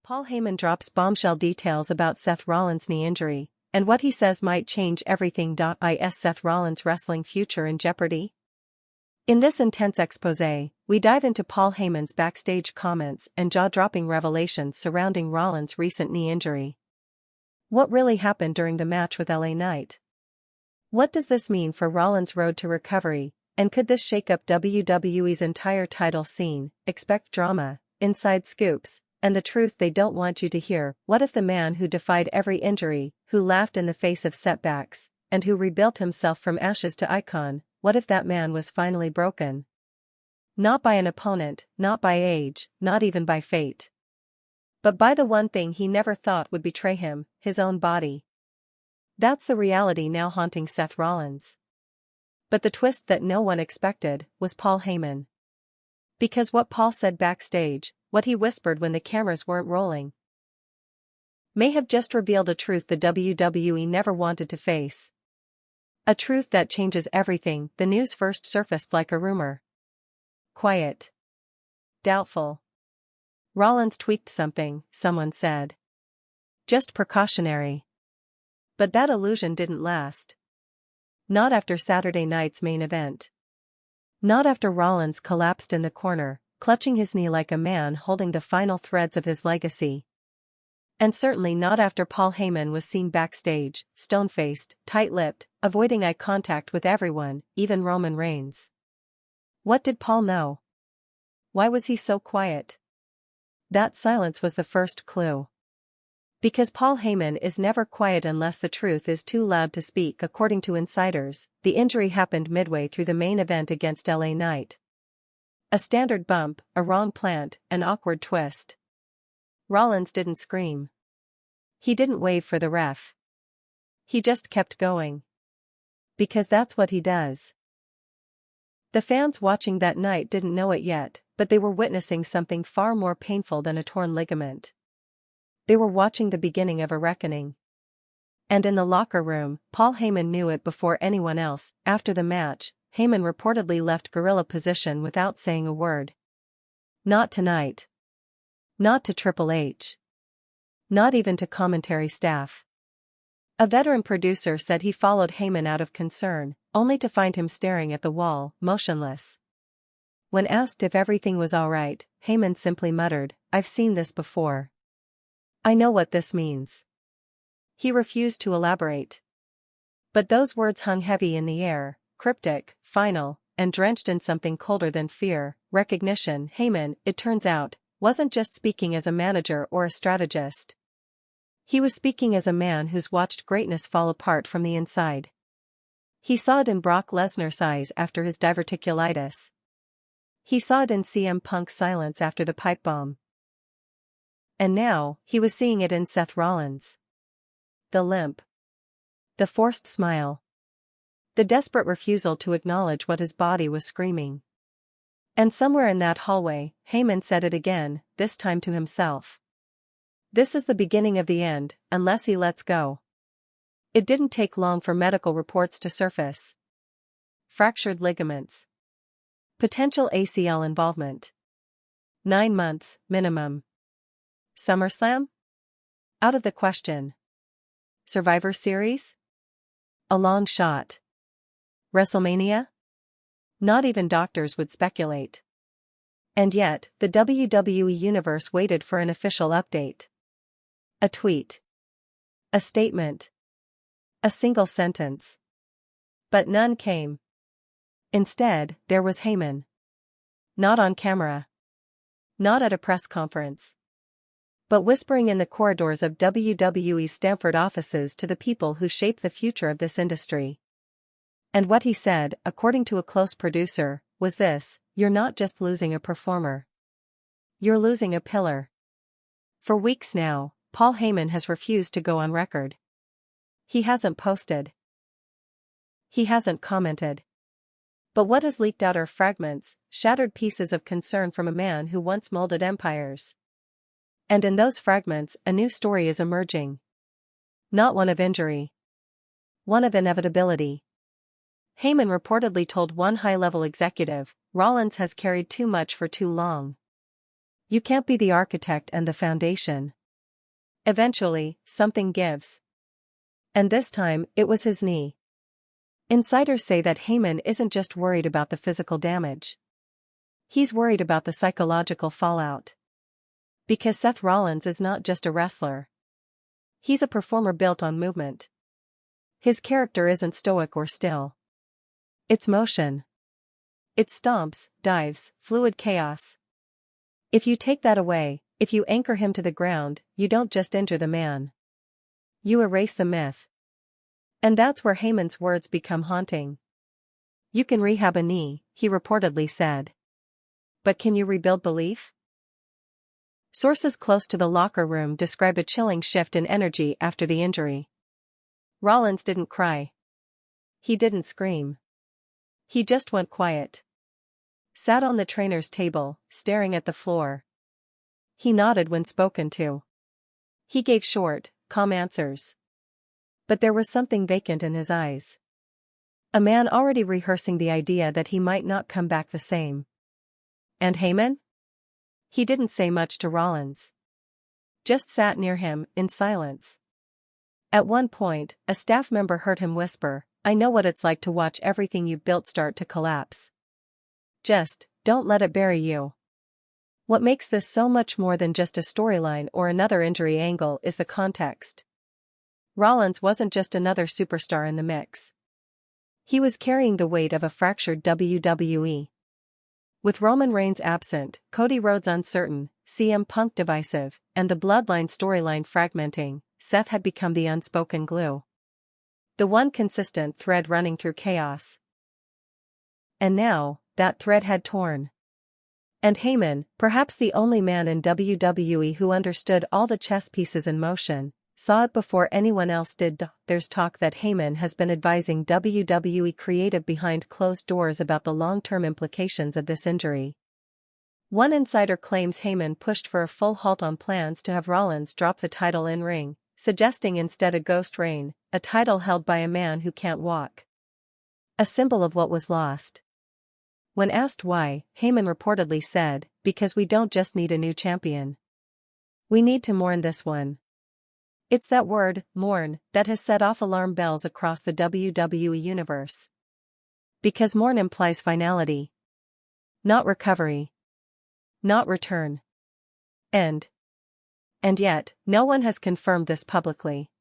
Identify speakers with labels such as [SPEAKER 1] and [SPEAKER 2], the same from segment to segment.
[SPEAKER 1] Paul Heyman drops bombshell details about Seth Rollins' knee injury, and what he says might change everything. Is Seth Rollins' wrestling future in jeopardy? In this intense exposé, we dive into Paul Heyman's backstage comments and jaw-dropping revelations surrounding Rollins' recent knee injury. What really happened during the match with LA Knight? What does this mean for Rollins' road to recovery, and could this shake up WWE's entire title scene? Expect drama, inside scoops, and the truth they don't want you to hear. What if the man who defied every injury, who laughed in the face of setbacks, and who rebuilt himself from ashes to icon, what if that man was finally broken? Not by an opponent, not by age, not even by fate. But by the one thing he never thought would betray him, his own body. That's the reality now haunting Seth Rollins. But the twist that no one expected was Paul Heyman. Because what Paul said backstage, what he whispered when the cameras weren't rolling, may have just revealed a truth the WWE never wanted to face. A truth that changes everything. The news first surfaced like a rumor. Quiet. Doubtful. Rollins tweaked something, someone said. Just precautionary. But that illusion didn't last. Not after Saturday night's main event. Not after Rollins collapsed in the corner, clutching his knee like a man holding the final threads of his legacy. And certainly not after Paul Heyman was seen backstage, stone-faced, tight-lipped, avoiding eye contact with everyone, even Roman Reigns. What did Paul know? Why was he so quiet? That silence was the first clue. Because Paul Heyman is never quiet unless the truth is too loud to speak. According to insiders, the injury happened midway through the main event against LA Knight. A standard bump, a wrong plant, an awkward twist. Rollins didn't scream. He didn't wave for the ref. He just kept going. Because that's what he does. The fans watching that night didn't know it yet, but they were witnessing something far more painful than a torn ligament. They were watching the beginning of a reckoning. And in the locker room, Paul Heyman knew it before anyone else. After the match, Heyman reportedly left gorilla position without saying a word. Not tonight. Not to TripleH. Not even to commentary staff. A veteran producer said he followed Heyman out of concern, only to find him staring at the wall, motionless. When asked if everything was all right, Heyman simply muttered, "I've seen this before. I know what this means." He refused to elaborate. But those words hung heavy in the air, cryptic, final, and drenched in something colder than fear, recognition. Heyman, it turns out, wasn't just speaking as a manager or a strategist. He was speaking as a man who's watched greatness fall apart from the inside. He saw it in Brock Lesnar's eyes after his diverticulitis. He saw it in CM Punk's silence after the pipe bomb. And now, he was seeing it in Seth Rollins. The limp. The forced smile. The desperate refusal to acknowledge what his body was screaming. And somewhere in that hallway, Heyman said it again, this time to himself. This is the beginning of the end, unless he lets go. It didn't take long for medical reports to surface. Fractured ligaments. Potential ACL involvement. 9 months, minimum. SummerSlam? Out of the question. Survivor Series? A long shot. WrestleMania? Not even doctors would speculate. And yet, the WWE Universe waited for an official update. A tweet. A statement. A single sentence. But none came. Instead, there was Heyman. Not on camera. Not at a press conference. But whispering in the corridors of WWE's Stamford offices to the people who shape the future of this industry. And what he said, according to a close producer, was this: "You're not just losing a performer. You're losing a pillar." For weeks now, Paul Heyman has refused to go on record. He hasn't posted. He hasn't commented. But what has leaked out are fragments, shattered pieces of concern from a man who once molded empires. And in those fragments, a new story is emerging. Not one of injury. One of inevitability. Heyman reportedly told one high-level executive, "Rollins has carried too much for too long. You can't be the architect and the foundation. Eventually, something gives. And this time, it was his knee. Insiders say that Heyman isn't just worried about the physical damage. He's worried about the psychological fallout. Because Seth Rollins is not just a wrestler. He's a performer built on movement. His character isn't stoic or still. It's motion. It's stomps, dives, fluid chaos. If you take that away, if you anchor him to the ground, you don't just injure the man. You erase the myth. And that's where Heyman's words become haunting. You can rehab a knee, he reportedly said. But can you rebuild belief? Sources close to the locker room describe a chilling shift in energy after the injury. Rollins didn't cry. He didn't scream. He just went quiet. Sat on the trainer's table, staring at the floor. He nodded when spoken to. He gave short, calm answers. But there was something vacant in his eyes. A man already rehearsing the idea that he might not come back the same. And Heyman? He didn't say much to Rollins. Just sat near him, in silence. At one point, a staff member heard him whisper, "I know what it's like to watch everything you built start to collapse. Just, don't let it bury you." What makes this so much more than just a storyline or another injury angle is the context. Rollins wasn't just another superstar in the mix. He was carrying the weight of a fractured WWE. With Roman Reigns absent, Cody Rhodes uncertain, CM Punk divisive, and the Bloodline storyline fragmenting, Seth had become the unspoken glue. The one consistent thread running through chaos. And now, that thread had torn. And Heyman, perhaps the only man in WWE who understood all the chess pieces in motion, saw it before anyone else did. There's talk that Heyman has been advising WWE creative behind closed doors about the long-term implications of this injury. One insider claims Heyman pushed for a full halt on plans to have Rollins drop the title in-ring, suggesting instead a ghost reign, a title held by a man who can't walk. A symbol of what was lost. When asked why, Heyman reportedly said, "Because we don't just need a new champion. We need to mourn this one." It's that word, mourn, that has set off alarm bells across the WWE universe. Because mourn implies finality. Not recovery. Not return. And yet, no one has confirmed this publicly.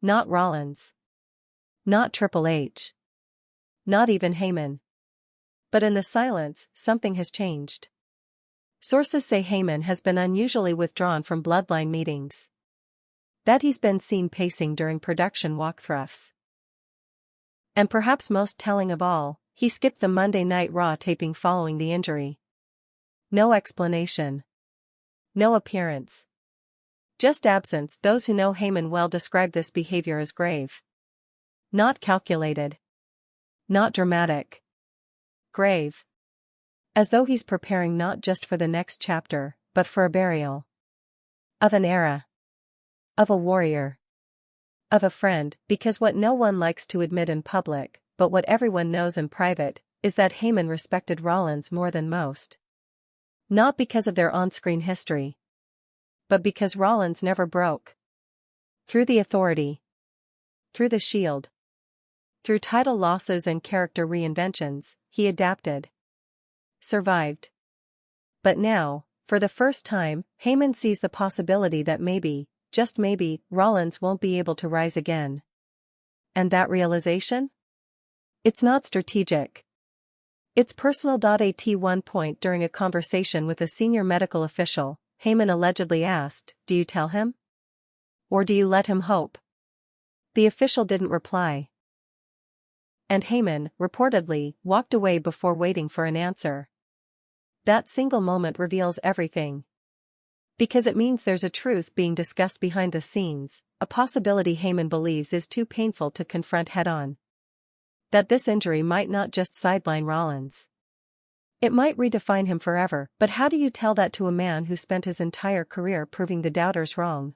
[SPEAKER 1] Not Rollins. Not Triple H. Not even Heyman. But in the silence, something has changed. Sources say Heyman has been unusually withdrawn from Bloodline meetings. That he's been seen pacing during production walkthroughs. And perhaps most telling of all, he skipped the Monday Night Raw taping following the injury. No explanation. No appearance. Just absence. Those who know Heyman well describe this behavior as grave. Not calculated. Not dramatic. Grave. As though he's preparing not just for the next chapter, but for a burial. Of an era. Of a warrior. Of a friend, because what no one likes to admit in public, but what everyone knows in private, is that Heyman respected Rollins more than most. Not because of their on-screen history. But because Rollins never broke. Through the authority. Through the Shield. Through title losses and character reinventions, he adapted. Survived. But now, for the first time, Heyman sees the possibility that maybe, just maybe, Rollins won't be able to rise again. And that realization? It's not strategic. It's personal. At one point during a conversation with a senior medical official, Heyman allegedly asked, "Do you tell him? Or do you let him hope?" The official didn't reply. And Heyman, reportedly, walked away before waiting for an answer. That single moment reveals everything. Because it means there's a truth being discussed behind the scenes, a possibility Heyman believes is too painful to confront head-on. That this injury might not just sideline Rollins. It might redefine him forever, but how do you tell that to a man who spent his entire career proving the doubters wrong?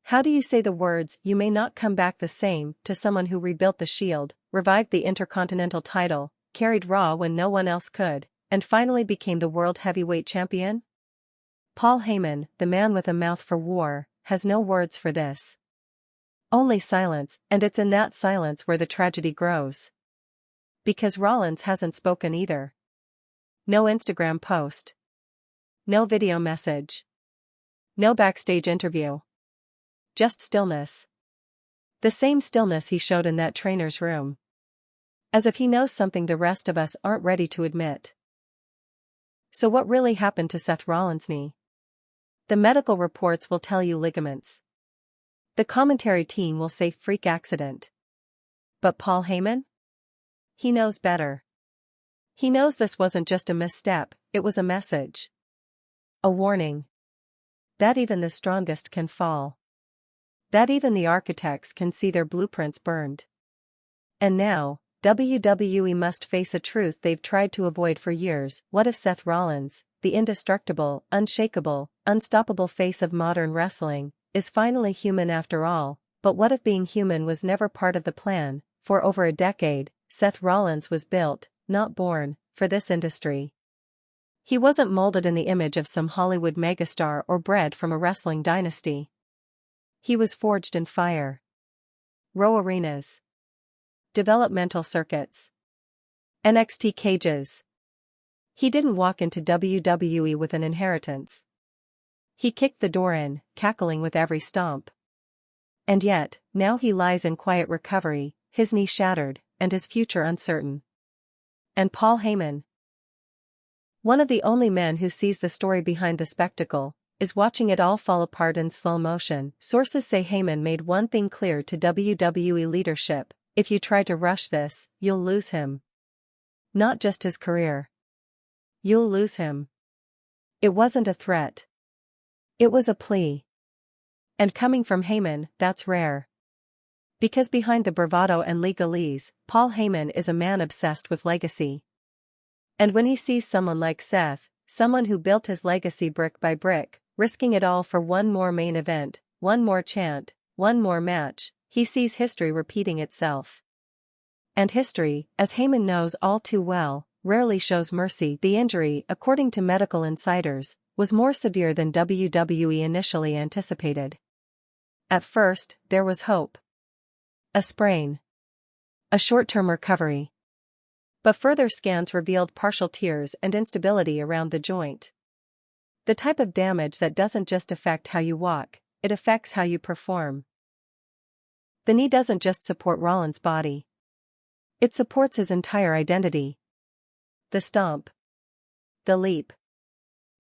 [SPEAKER 1] How do you say the words, "You may not come back the same," to someone who rebuilt the Shield, revived the Intercontinental title, carried Raw when no one else could, and finally became the World Heavyweight Champion? Paul Heyman, the man with a mouth for war, has no words for this. Only silence, and it's in that silence where the tragedy grows. Because Rollins hasn't spoken either. No Instagram post. No video message. No backstage interview. Just stillness. The same stillness he showed in that trainer's room. As if he knows something the rest of us aren't ready to admit. So what really happened to Seth Rollins' knee? The medical reports will tell you ligaments. The commentary team will say freak accident. But Paul Heyman? He knows better. He knows this wasn't just a misstep, it was a message. A warning. That even the strongest can fall. That even the architects can see their blueprints burned. And now, WWE must face a truth they've tried to avoid for years. What if Seth Rollins, the indestructible, unshakable, unstoppable face of modern wrestling, is finally human after all? But what if being human was never part of the plan? For over a decade, Seth Rollins was built, not born, for this industry. He wasn't molded in the image of some Hollywood megastar or bred from a wrestling dynasty. He was forged in fire. Raw arenas. Developmental circuits. NXT cages. He didn't walk into WWE with an inheritance. He kicked the door in, cackling with every stomp. And yet, now he lies in quiet recovery, his knee shattered, and his future uncertain. And Paul Heyman, one of the only men who sees the story behind the spectacle, is watching it all fall apart in slow motion. Sources say Heyman made one thing clear to WWE leadership: if you try to rush this, you'll lose him. Not just his career. You'll lose him. It wasn't a threat. It was a plea. And coming from Heyman, that's rare. Because behind the bravado and legalese, Paul Heyman is a man obsessed with legacy. And when he sees someone like Seth, someone who built his legacy brick by brick, risking it all for one more main event, one more chant, one more match, he sees history repeating itself. And history, as Heyman knows all too well, rarely shows mercy. The injury, according to medical insiders, was more severe than WWE initially anticipated. At first, there was hope. A sprain. A short-term recovery. But further scans revealed partial tears and instability around the joint. The type of damage that doesn't just affect how you walk, it affects how you perform. The knee doesn't just support Rollins' body. It supports his entire identity. The stomp. The leap.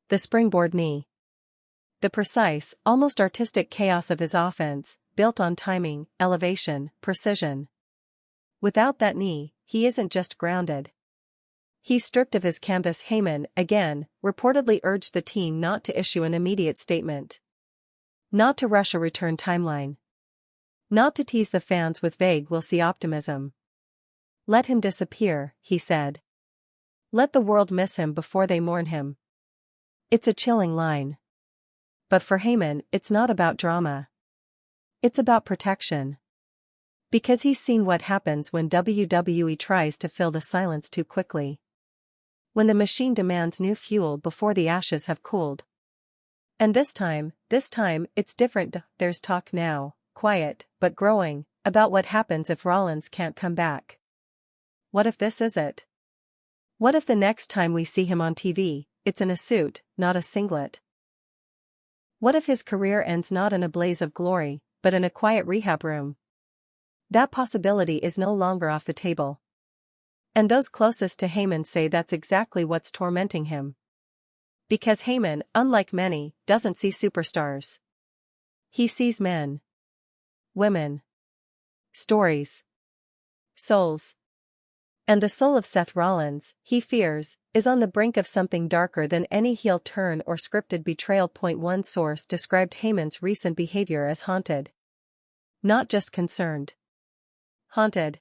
[SPEAKER 1] The springboard knee. The precise, almost artistic chaos of his offense, built on timing, elevation, precision. Without that knee, he isn't just grounded. He's stripped of his canvas. Heyman, again, reportedly urged the team not to issue an immediate statement. Not to rush a return timeline. Not to tease the fans with vague "we'll see" optimism. Let him disappear, he said. Let the world miss him before they mourn him. It's a chilling line. But for Heyman, it's not about drama. It's about protection. Because he's seen what happens when WWE tries to fill the silence too quickly. When the machine demands new fuel before the ashes have cooled. And this time, it's different. There's talk now, quiet, but growing, about what happens if Rollins can't come back. What if this is it? What if the next time we see him on TV, it's in a suit, not a singlet? What if his career ends not in a blaze of glory, but in a quiet rehab room? That possibility is no longer off the table. And those closest to Heyman say that's exactly what's tormenting him. Because Heyman, unlike many, doesn't see superstars. He sees men. Women. Stories. Souls. And the soul of Seth Rollins, he fears, is on the brink of something darker than any heel turn or scripted betrayal. One source described Heyman's recent behavior as haunted. Not just concerned. Haunted.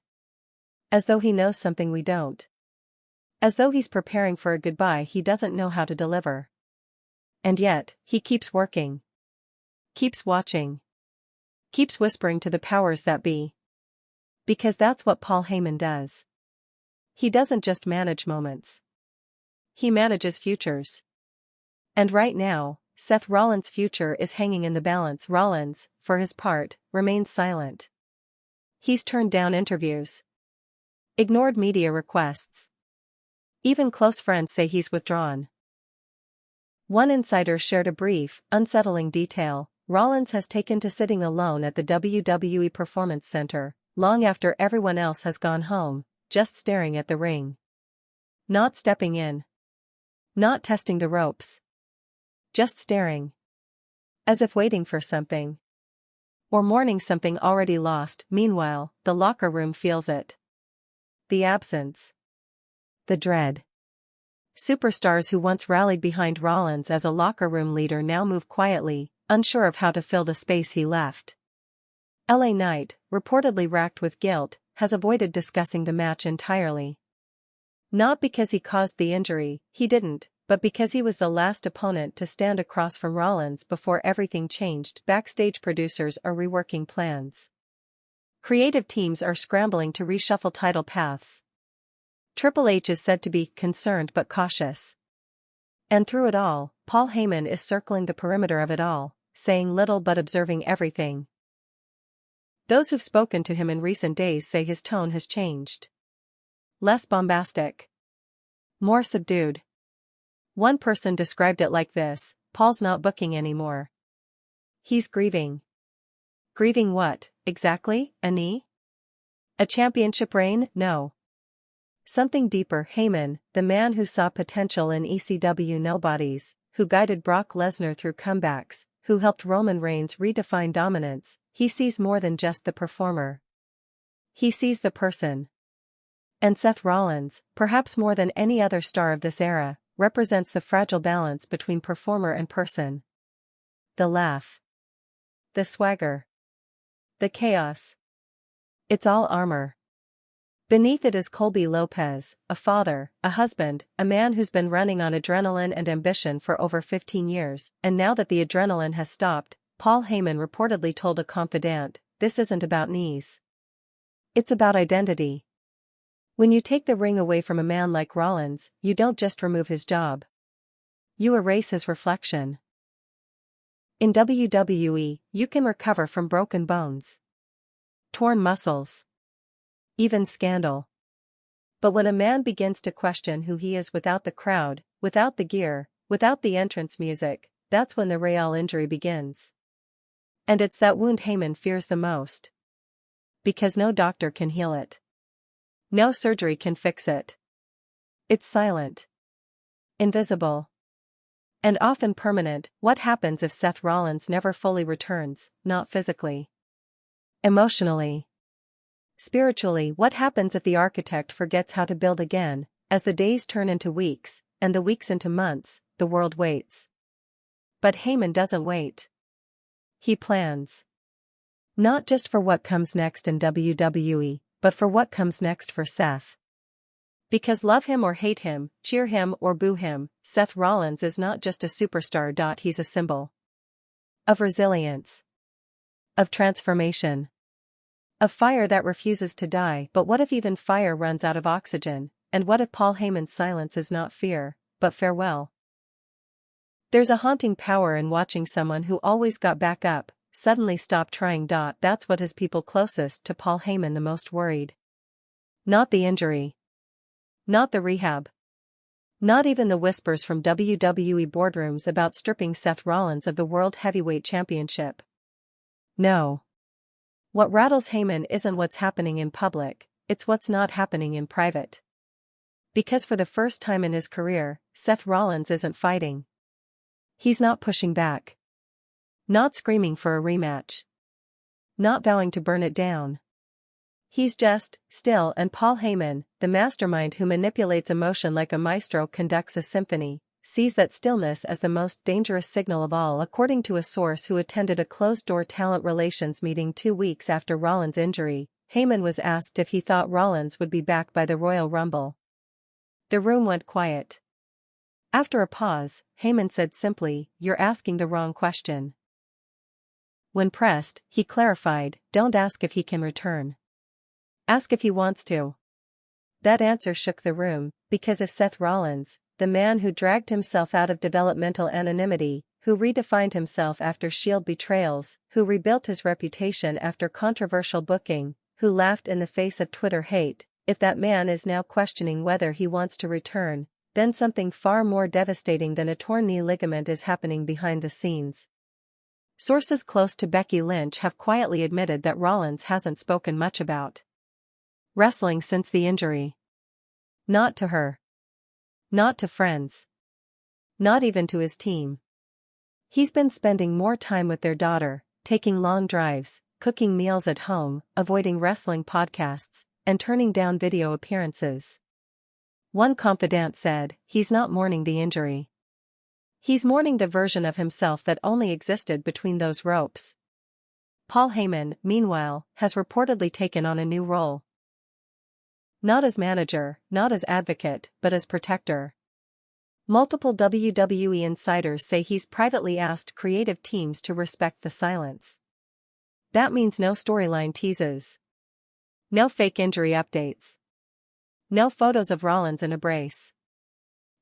[SPEAKER 1] As though he knows something we don't. As though he's preparing for a goodbye he doesn't know how to deliver. And yet, he keeps working. Keeps watching. Keeps whispering to the powers that be. Because that's what Paul Heyman does. He doesn't just manage moments. He manages futures. And right now, Seth Rollins' future is hanging in the balance. Rollins, for his part, remains silent. He's turned down interviews, ignored media requests. Even close friends say he's withdrawn. One insider shared a brief, unsettling detail. Rollins has taken to sitting alone at the WWE Performance Center, long after everyone else has gone home, just staring at the ring. Not stepping in. Not testing the ropes. Just staring. As if waiting for something. Or mourning something already lost. Meanwhile, the locker room feels it. The absence. The dread. Superstars who once rallied behind Rollins as a locker room leader now move quietly, unsure of how to fill the space he left. LA Knight, reportedly racked with guilt, has avoided discussing the match entirely. Not because he caused the injury, he didn't, but because he was the last opponent to stand across from Rollins before everything changed. Backstage producers are reworking plans. Creative teams are scrambling to reshuffle title paths. TripleH is said to be concerned but cautious. And through it all, Paul Heyman is circling the perimeter of it all, saying little but observing everything. Those who've spoken to him in recent days say his tone has changed. Less bombastic. More subdued. One person described it like this: Paul's not booking anymore. He's grieving. Grieving what, exactly? A knee? A championship reign? No. Something deeper. Heyman, the man who saw potential in ECW nobodies, who guided Brock Lesnar through comebacks, who helped Roman Reigns redefine dominance, he sees more than just the performer. He sees the person. And Seth Rollins, perhaps more than any other star of this era, represents the fragile balance between performer and person. The laugh. The swagger. The chaos. It's all armor. Beneath it is Colby Lopez, a father, a husband, a man who's been running on adrenaline and ambition for over 15 years, and now that the adrenaline has stopped, Paul Heyman reportedly told a confidant, "This isn't about knees. It's about identity." When you take the ring away from a man like Rollins, you don't just remove his job. You erase his reflection. In WWE, you can recover from broken bones, torn muscles, even scandal. But when a man begins to question who he is without the crowd, without the gear, without the entrance music, that's when the real injury begins. And it's that wound Heyman fears the most. Because no doctor can heal it. No surgery can fix it. It's silent. Invisible. And often permanent. What happens if Seth Rollins never fully returns? Not physically. Emotionally. Spiritually. What happens if the architect forgets how to build again? As the days turn into weeks, and the weeks into months, the world waits. But Heyman doesn't wait. He plans. Not just for what comes next in WWE, but for what comes next for Seth. Because love him or hate him, cheer him or boo him, Seth Rollins is not just a superstar. He's a symbol of resilience, of transformation, of fire that refuses to die. But what if even fire runs out of oxygen? And what if Paul Heyman's silence is not fear, but farewell? There's a haunting power in watching someone who always got back up suddenly stop trying. That's what has people closest to Paul Heyman the most worried. Not the injury. Not the rehab. Not even the whispers from WWE boardrooms about stripping Seth Rollins of the World Heavyweight Championship. No. What rattles Heyman isn't what's happening in public, it's what's not happening in private. Because for the first time in his career, Seth Rollins isn't fighting. He's not pushing back. Not screaming for a rematch. Not vowing to burn it down. He's just still, and Paul Heyman, the mastermind who manipulates emotion like a maestro conducts a symphony, sees that stillness as the most dangerous signal of all. According to a source who attended a closed-door talent relations meeting 2 weeks after Rollins' injury, Heyman was asked if he thought Rollins would be back by the Royal Rumble. The room went quiet. After a pause, Heyman said simply, "You're asking the wrong question." When pressed, he clarified, "Don't ask if he can return. Ask if he wants to." That answer shook the room, because if Seth Rollins, the man who dragged himself out of developmental anonymity, who redefined himself after Shield betrayals, who rebuilt his reputation after controversial booking, who laughed in the face of Twitter hate. If that man is now questioning whether he wants to return, then something far more devastating than a torn knee ligament is happening behind the scenes. Sources close to Becky Lynch have quietly admitted that Rollins hasn't spoken much about wrestling since the injury. Not to her. Not to friends. Not even to his team. He's been spending more time with their daughter, taking long drives, cooking meals at home, avoiding wrestling podcasts, and turning down video appearances. One confidant said, he's not mourning the injury. He's mourning the version of himself that only existed between those ropes. Paul Heyman, meanwhile, has reportedly taken on a new role. Not as manager, not as advocate, but as protector. Multiple WWE insiders say he's privately asked creative teams to respect the silence. That means no storyline teases. No fake injury updates. No photos of Rollins in a brace.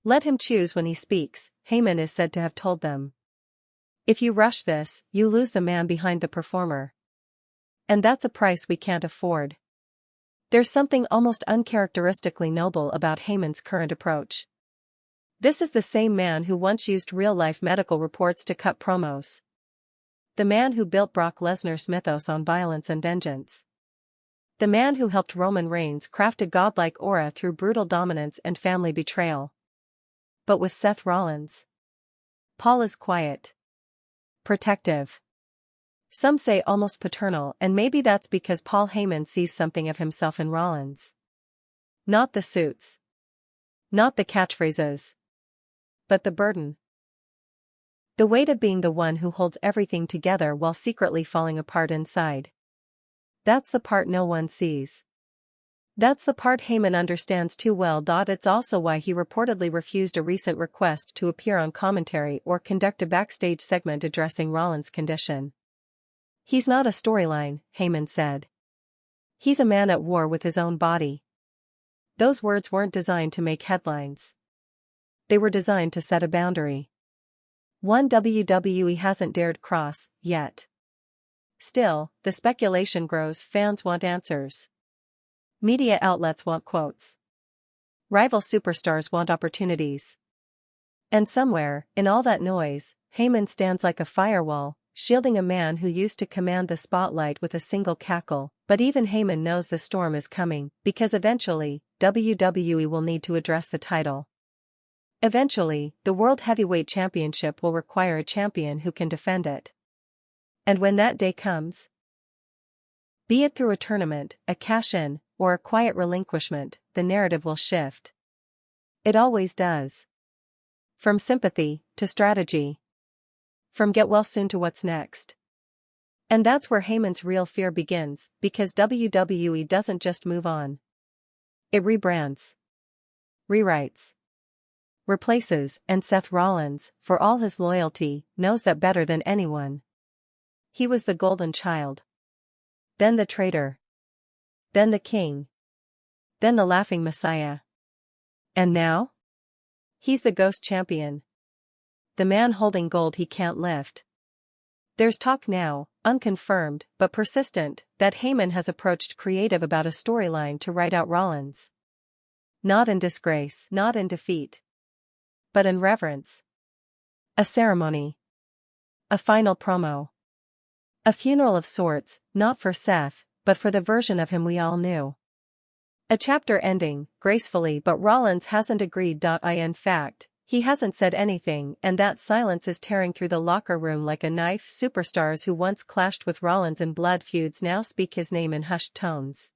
[SPEAKER 1] Let him choose when he speaks, Heyman is said to have told them. If you rush this, you lose the man behind the performer. And that's a price we can't afford. There's something almost uncharacteristically noble about Heyman's current approach. This is the same man who once used real-life medical reports to cut promos. The man who built Brock Lesnar's mythos on violence and vengeance. The man who helped Roman Reigns craft a godlike aura through brutal dominance and family betrayal. But with Seth Rollins, Paul is quiet. Protective. Some say almost paternal, and maybe that's because Paul Heyman sees something of himself in Rollins. Not the suits. Not the catchphrases. But the burden. The weight of being the one who holds everything together while secretly falling apart inside. That's the part no one sees. That's the part Heyman understands too well. It's also why he reportedly refused a recent request to appear on commentary or conduct a backstage segment addressing Rollins' condition. He's not a storyline, Heyman said. He's a man at war with his own body. Those words weren't designed to make headlines. They were designed to set a boundary. One WWE hasn't dared cross, yet. Still, the speculation grows. Fans want answers. Media outlets want quotes. Rival superstars want opportunities. And somewhere, in all that noise, Heyman stands like a firewall, shielding a man who used to command the spotlight with a single cackle. But even Heyman knows the storm is coming, because eventually, WWE will need to address the title. Eventually, the World Heavyweight Championship will require a champion who can defend it. And when that day comes, be it through a tournament, a cash-in, or a quiet relinquishment, the narrative will shift. It always does. From sympathy to strategy. From get well soon to what's next. And that's where Heyman's real fear begins, because WWE doesn't just move on. It rebrands. Rewrites. Replaces, and Seth Rollins, for all his loyalty, knows that better than anyone. He was the golden child. Then the traitor. Then the king. Then the laughing messiah. And now? He's the ghost champion. The man holding gold he can't lift. There's talk now, unconfirmed but persistent, that Heyman has approached creative about a storyline to write out Rollins. Not in disgrace, not in defeat. But in reverence. A ceremony. A final promo. A funeral of sorts, not for Seth, but for the version of him we all knew. A chapter ending, gracefully, but Rollins hasn't agreed. In fact, he hasn't said anything, and that silence is tearing through the locker room like a knife. Superstars who once clashed with Rollins in blood feuds now speak his name in hushed tones.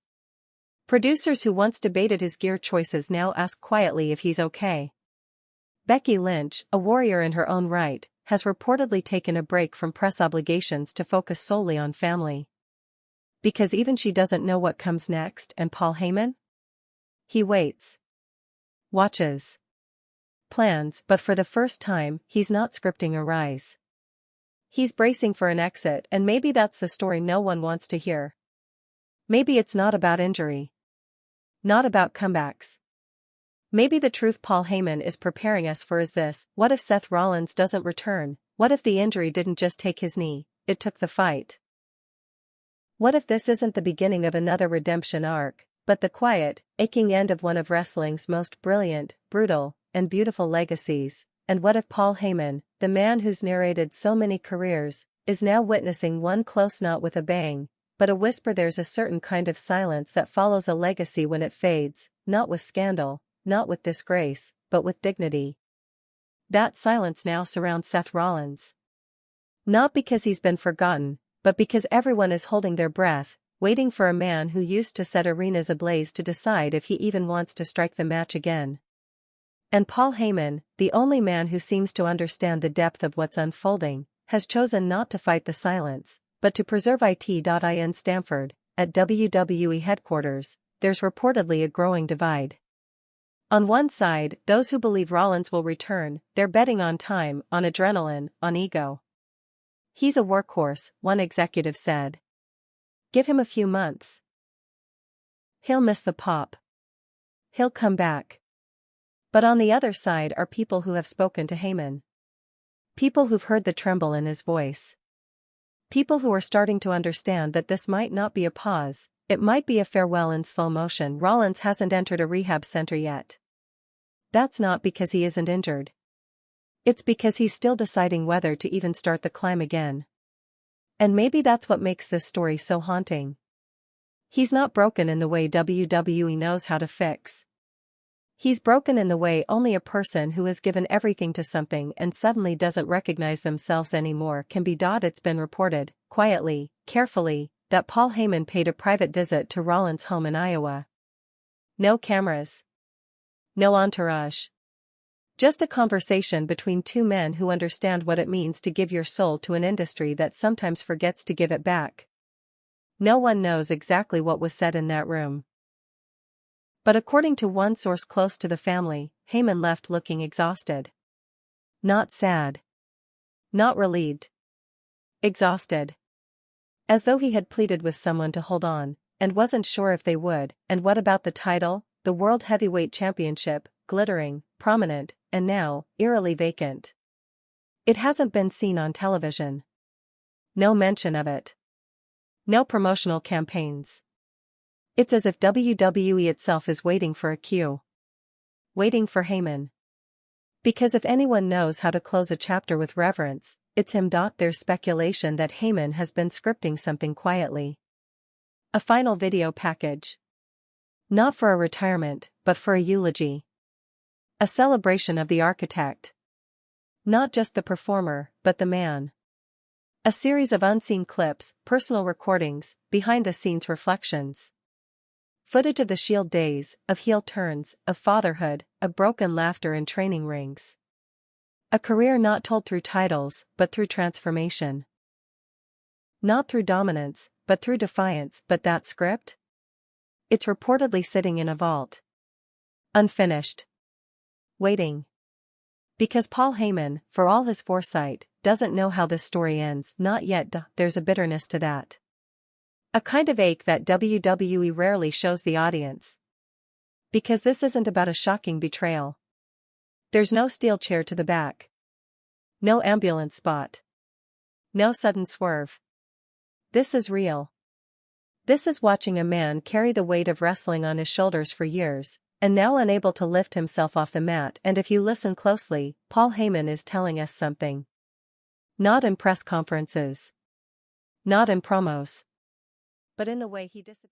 [SPEAKER 1] Producers who once debated his gear choices now ask quietly if he's okay. Becky Lynch, a warrior in her own right, has reportedly taken a break from press obligations to focus solely on family. Because even she doesn't know what comes next. And Paul Heyman? He waits. Watches. Plans, but for the first time, he's not scripting a rise. He's bracing for an exit, and maybe that's the story no one wants to hear. Maybe it's not about injury. Not about comebacks. Maybe the truth Paul Heyman is preparing us for is this: what if Seth Rollins doesn't return, What if the injury didn't just take his knee, it took the fight? What if this isn't the beginning of another redemption arc, but the quiet, aching end of one of wrestling's most brilliant, brutal, and beautiful legacies? And what if Paul Heyman, the man who's narrated so many careers, is now witnessing one close not with a bang, but a whisper? There's a certain kind of silence that follows a legacy when it fades, not with scandal, not with disgrace, but with dignity. That silence now surrounds Seth Rollins. Not because he's been forgotten, but because everyone is holding their breath, waiting for a man who used to set arenas ablaze to decide if he even wants to strike the match again. And Paul Heyman, the only man who seems to understand the depth of what's unfolding, has chosen not to fight the silence, but to preserve it. In Stamford, at WWE headquarters, there's reportedly a growing divide. On one side, those who believe Rollins will return, they're betting on time, on adrenaline, on ego. He's a workhorse, one executive said. Give him a few months. He'll miss the pop. He'll come back. But on the other side are people who have spoken to Heyman. People who've heard the tremble in his voice. People who are starting to understand that this might not be a pause, it might be a farewell in slow motion. Rollins hasn't entered a rehab center yet. That's not because he isn't injured. It's because he's still deciding whether to even start the climb again. And maybe that's what makes this story so haunting. He's not broken in the way WWE knows how to fix. He's broken in the way only a person who has given everything to something and suddenly doesn't recognize themselves anymore can be. It's been reported, quietly, carefully, that Paul Heyman paid a private visit to Rollins' home in Iowa. No cameras. No entourage. Just a conversation between two men who understand what it means to give your soul to an industry that sometimes forgets to give it back. No one knows exactly what was said in that room. But according to one source close to the family, Heyman left looking exhausted. Not sad. Not relieved. Exhausted. As though he had pleaded with someone to hold on, and wasn't sure if they would. And what about the title, the World Heavyweight Championship, glittering, prominent, and now, eerily vacant? It hasn't been seen on television. No mention of it. No promotional campaigns. It's as if WWE itself is waiting for a cue. Waiting for Heyman. Because if anyone knows how to close a chapter with reverence, it's him. There's speculation that Heyman has been scripting something quietly. A final video package. Not for a retirement, but for a eulogy. A celebration of the architect. Not just the performer, but the man. A series of unseen clips, personal recordings, behind-the-scenes reflections. Footage of the Shield days, of heel turns, of fatherhood, of broken laughter in training rings. A career not told through titles, but through transformation. Not through dominance, but through defiance. But that script? It's reportedly sitting in a vault. Unfinished. Waiting. Because Paul Heyman, for all his foresight, doesn't know how this story ends. Not yet. There's a bitterness to that. A kind of ache that WWE rarely shows the audience. Because this isn't about a shocking betrayal. There's no steel chair to the back. No ambulance spot. No sudden swerve. This is real. This is watching a man carry the weight of wrestling on his shoulders for years, and now unable to lift himself off the mat. And if you listen closely, Paul Heyman is telling us something. Not in press conferences. Not in promos. But in the way he disappears.